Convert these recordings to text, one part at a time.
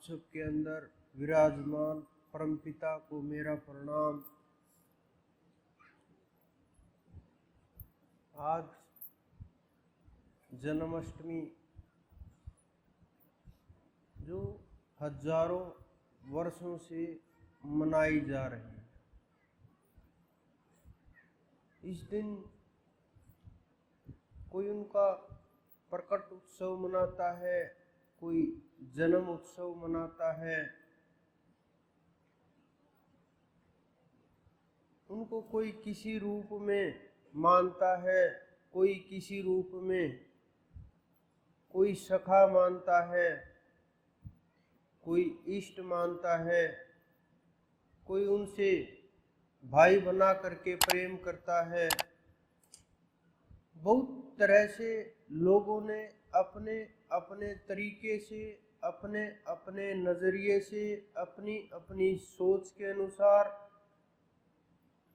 आप सबके अंदर विराजमान परमपिता को मेरा प्रणाम। आज जन्माष्टमी जो हजारों वर्षों से मनाई जा रही है, इस दिन कोई उनका प्रकट उत्सव मनाता है, कोई जन्म उत्सव मनाता है। उनको कोई किसी रूप में मानता है, कोई किसी रूप में, कोई सखा मानता है, कोई इष्ट मानता है, कोई उनसे भाई बना करके प्रेम करता है। बहुत तरह से लोगों ने अपने अपने तरीके से, अपने अपने नजरिए से, अपनी अपनी सोच के अनुसार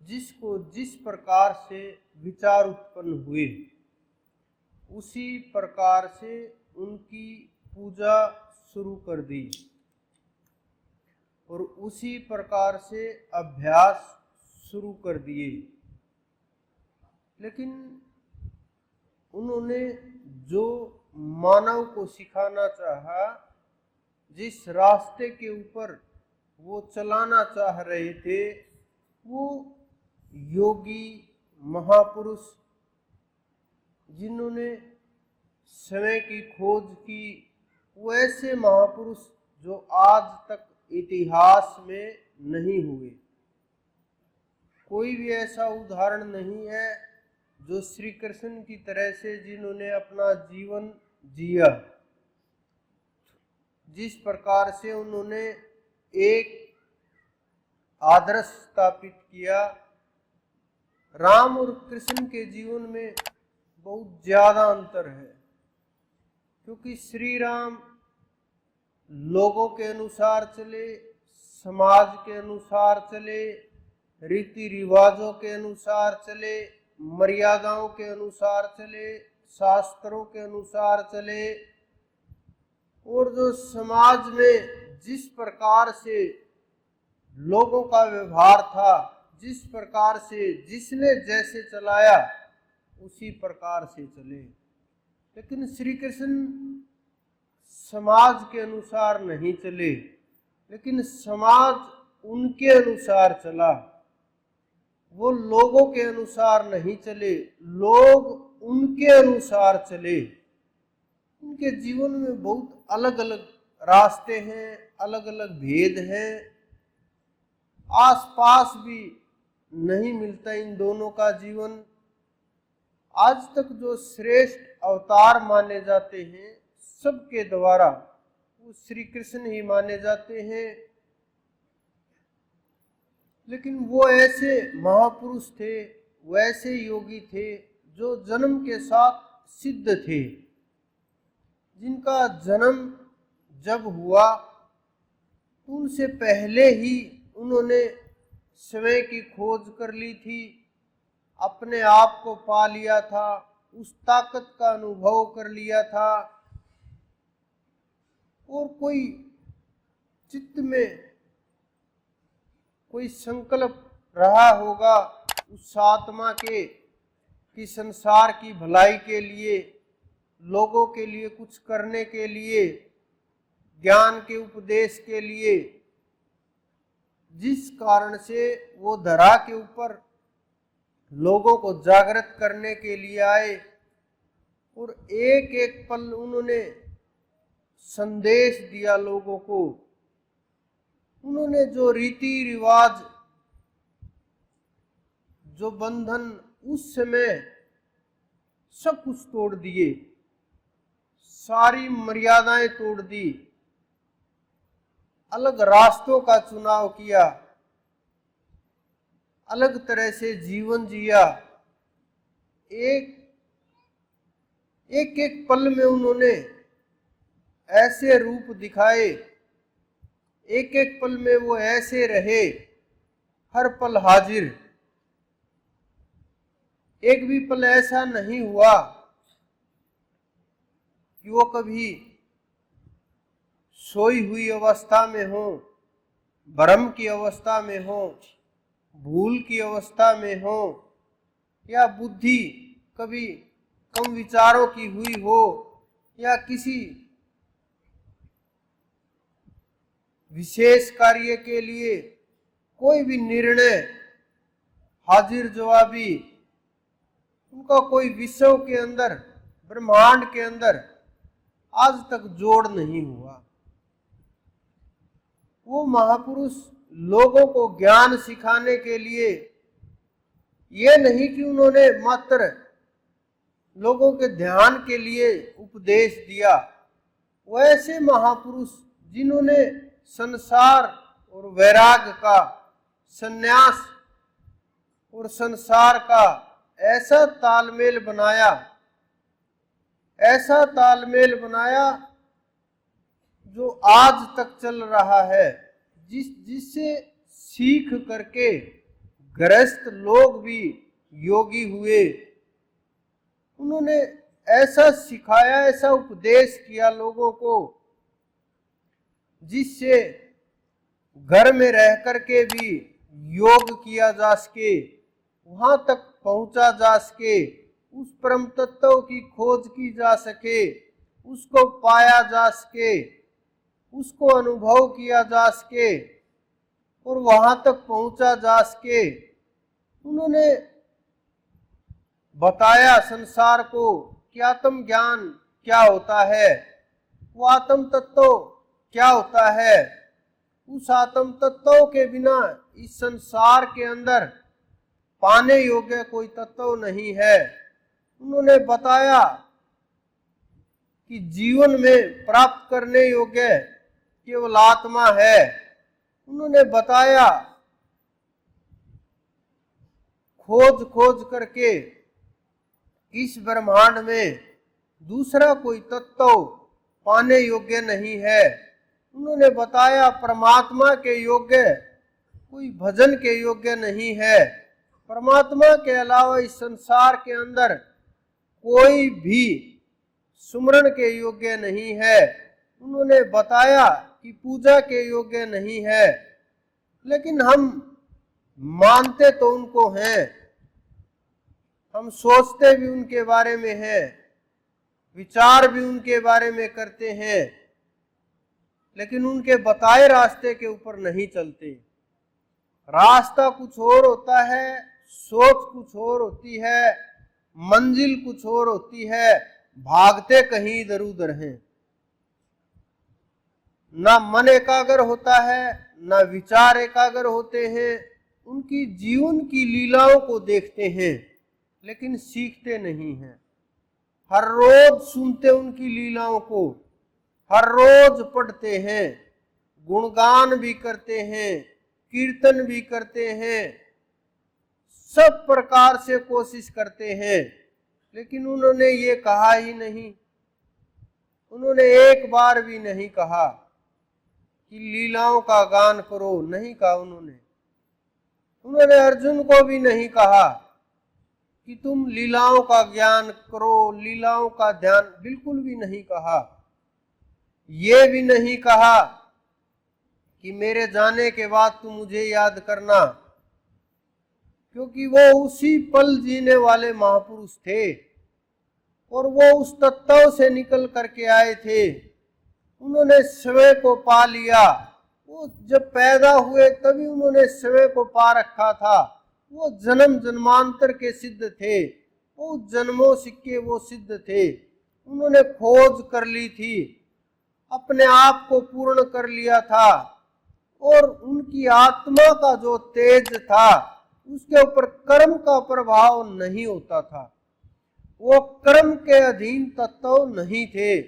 जिसको जिस प्रकार से विचार उत्पन्न हुए, उसी प्रकार से उनकी पूजा शुरू कर दी और उसी प्रकार से अभ्यास शुरू कर दिए। लेकिन उन्होंने जो मानव को सिखाना चाहा, जिस रास्ते के ऊपर वो चलाना चाह रहे थे, वो योगी महापुरुष जिन्होंने समय की खोज की, वो ऐसे महापुरुष जो आज तक इतिहास में नहीं हुए। कोई भी ऐसा उदाहरण नहीं है जो श्री कृष्ण की तरह से जिन्होंने अपना जीवन जिया, जिस प्रकार से उन्होंने एक आदर्श स्थापित किया। राम और कृष्ण के जीवन में बहुत ज्यादा अंतर है, क्योंकि श्री राम लोगों के अनुसार चले, समाज के अनुसार चले, रीति रिवाजों के अनुसार चले, मर्यादाओं के अनुसार चले, शास्त्रों के अनुसार चले। और जो समाज में जिस प्रकार से लोगों का व्यवहार था, जिस प्रकार से जिसने जैसे चलाया, उसी प्रकार से चले। लेकिन श्री कृष्ण समाज के अनुसार नहीं चले, लेकिन समाज उनके अनुसार चला। वो लोगों के अनुसार नहीं चले, लोग उनके अनुसार चले। उनके जीवन में बहुत अलग अलग रास्ते हैं, अलग अलग भेद हैं। आसपास भी नहीं मिलता इन दोनों का जीवन। आज तक जो श्रेष्ठ अवतार माने जाते हैं, सबके द्वारा वो श्री कृष्ण ही माने जाते हैं। लेकिन वो ऐसे महापुरुष थे, वो ऐसे योगी थे जो जन्म के साथ सिद्ध थे, जिनका जन्म जब हुआ तो उनसे पहले ही उन्होंने समय की खोज कर ली थी, अपने आप को पा लिया था, उस ताकत का अनुभव कर लिया था। और कोई चित्त में कोई संकल्प रहा होगा उस आत्मा के कि संसार की भलाई के लिए, लोगों के लिए कुछ करने के लिए, ज्ञान के उपदेश के लिए, जिस कारण से वो धरा के ऊपर लोगों को जागृत करने के लिए आए। और एक एक पल उन्होंने संदेश दिया लोगों को। उन्होंने जो रीति रिवाज, जो बंधन उस समय सब कुछ तोड़ दिए, सारी मर्यादाएं तोड़ दी, अलग रास्तों का चुनाव किया, अलग तरह से जीवन जिया। एक एक पल में उन्होंने ऐसे रूप दिखाए, एक एक पल में वो ऐसे रहे, हर पल हाजिर। एक भी पल ऐसा नहीं हुआ कि वो कभी सोई हुई अवस्था में हो, भ्रम की अवस्था में हो, भूल की अवस्था में हो, या बुद्धि कभी कम विचारों की हुई हो, या किसी विशेष कार्य के लिए कोई भी निर्णय हाजिर जवाबी, उनका कोई विश्व के अंदर, ब्रह्मांड के अंदर आज तक जोड़ नहीं हुआ। वो महापुरुष लोगों को ज्ञान सिखाने के लिए ये नहीं कि उन्होंने मात्र लोगों के ध्यान के लिए उपदेश दिया, वो ऐसे महापुरुष जिन्होंने संसार और वैराग्य का, संन्यास और संसार का ऐसा तालमेल बनाया, ऐसा तालमेल बनाया जो आज तक चल रहा है, जिससे सीख करके गृहस्थ लोग भी योगी हुए। उन्होंने ऐसा सिखाया, ऐसा उपदेश किया लोगों को, जिससे घर में रह करके भी योग किया जा सके, वहां तक पहुंचा जा सके, उस परम तत्व की खोज की जा सके, उसको पाया जा सके, उसको अनुभव किया जा सके और वहां तक पहुंचा जा सके। उन्होंने बताया संसार को कि आत्म ज्ञान क्या होता है, वो आत्म तत्व क्या होता है। उस आत्म तत्व के बिना इस संसार के अंदर पाने योग्य कोई तत्व नहीं है। उन्होंने बताया कि जीवन में प्राप्त करने योग्य केवल आत्मा है। उन्होंने बताया खोज खोज करके इस ब्रह्मांड में दूसरा कोई तत्व पाने योग्य नहीं है। उन्होंने बताया परमात्मा के योग्य कोई भजन के योग्य नहीं है। परमात्मा के अलावा इस संसार के अंदर कोई भी सुमरण के योग्य नहीं है। उन्होंने बताया कि पूजा के योग्य नहीं है, लेकिन हम मानते तो उनको हैं, हम सोचते भी उनके बारे में हैं, विचार भी उनके बारे में करते हैं, लेकिन उनके बताए रास्ते के ऊपर नहीं चलते। रास्ता कुछ और होता है, सोच कुछ और होती है, मंजिल कुछ और होती है, भागते कहीं इधर उधर हैं। ना मन एकाग्र होता है, ना विचार एकाग्र होते हैं। उनकी जीवन की लीलाओं को देखते हैं लेकिन सीखते नहीं हैं। हर रोज सुनते उनकी लीलाओं को, हर रोज पढ़ते हैं, गुणगान भी करते हैं, कीर्तन भी करते हैं, सब प्रकार से कोशिश करते हैं, लेकिन उन्होंने ये कहा ही नहीं। उन्होंने एक बार भी नहीं कहा कि लीलाओं का गान करो, नहीं कहा उन्होंने। उन्होंने अर्जुन को भी नहीं कहा कि तुम लीलाओं का ज्ञान करो, लीलाओं का ध्यान, बिल्कुल भी नहीं कहा। ये भी नहीं कहा कि मेरे जाने के बाद तुम मुझे याद करना, क्योंकि वो उसी पल जीने वाले महापुरुष थे और वो उस तत्व से निकल करके आए थे। उन्होंने स्वयं को पा लिया। वो जब पैदा हुए तभी उन्होंने स्वयं को पा रखा था। वो जन्म जन्मांतर के सिद्ध थे, वो जन्मों सिक्के वो सिद्ध थे। उन्होंने खोज कर ली थी, अपने आप को पूर्ण कर लिया था और उनकी आत्मा का जो तेज था उसके ऊपर कर्म का प्रभाव नहीं होता था। वो कर्म के अधीन तत्व नहीं थे,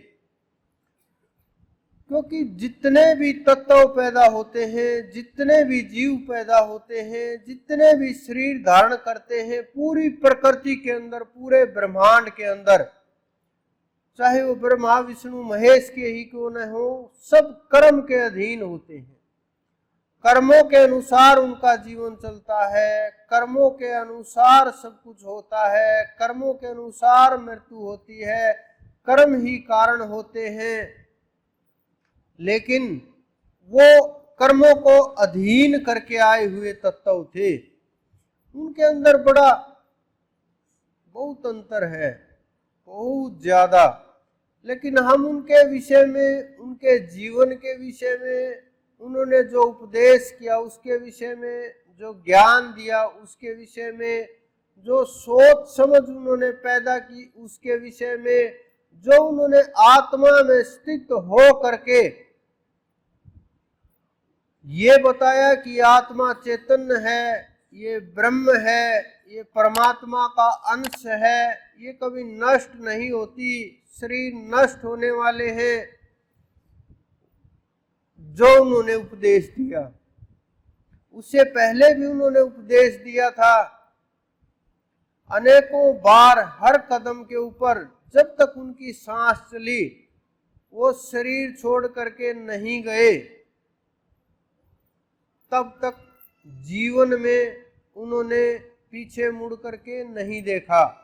क्योंकि जितने भी तत्व पैदा होते हैं, जितने भी जीव पैदा होते हैं, जितने भी शरीर धारण करते हैं, पूरी प्रकृति के अंदर, पूरे ब्रह्मांड के अंदर, चाहे वो ब्रह्मा विष्णु महेश के ही क्यों न हो, सब कर्म के अधीन होते हैं। कर्मों के अनुसार उनका जीवन चलता है, कर्मों के अनुसार सब कुछ होता है, कर्मों के अनुसार मृत्यु होती है, कर्म ही कारण होते हैं। लेकिन वो कर्मों को अधीन करके आए हुए तत्व थे। उनके अंदर बहुत अंतर है, बहुत ज्यादा। लेकिन हम उनके विषय में, उनके जीवन के विषय में, उन्होंने जो उपदेश किया उसके विषय में, जो ज्ञान दिया उसके विषय में, जो सोच समझ उन्होंने पैदा की उसके विषय में, जो उन्होंने आत्मा में स्थित हो करके ये बताया कि आत्मा चैतन्य है, ये ब्रह्म है, ये परमात्मा का अंश है, ये कभी नष्ट नहीं होती, शरीर नष्ट होने वाले हैं, जो उन्होंने उपदेश दिया। उससे पहले भी उन्होंने उपदेश दिया था अनेकों बार, हर कदम के ऊपर, जब तक उनकी सांस चली वो शरीर छोड़ करके नहीं गए, तब तक जीवन में उन्होंने पीछे मुड़ करके नहीं देखा।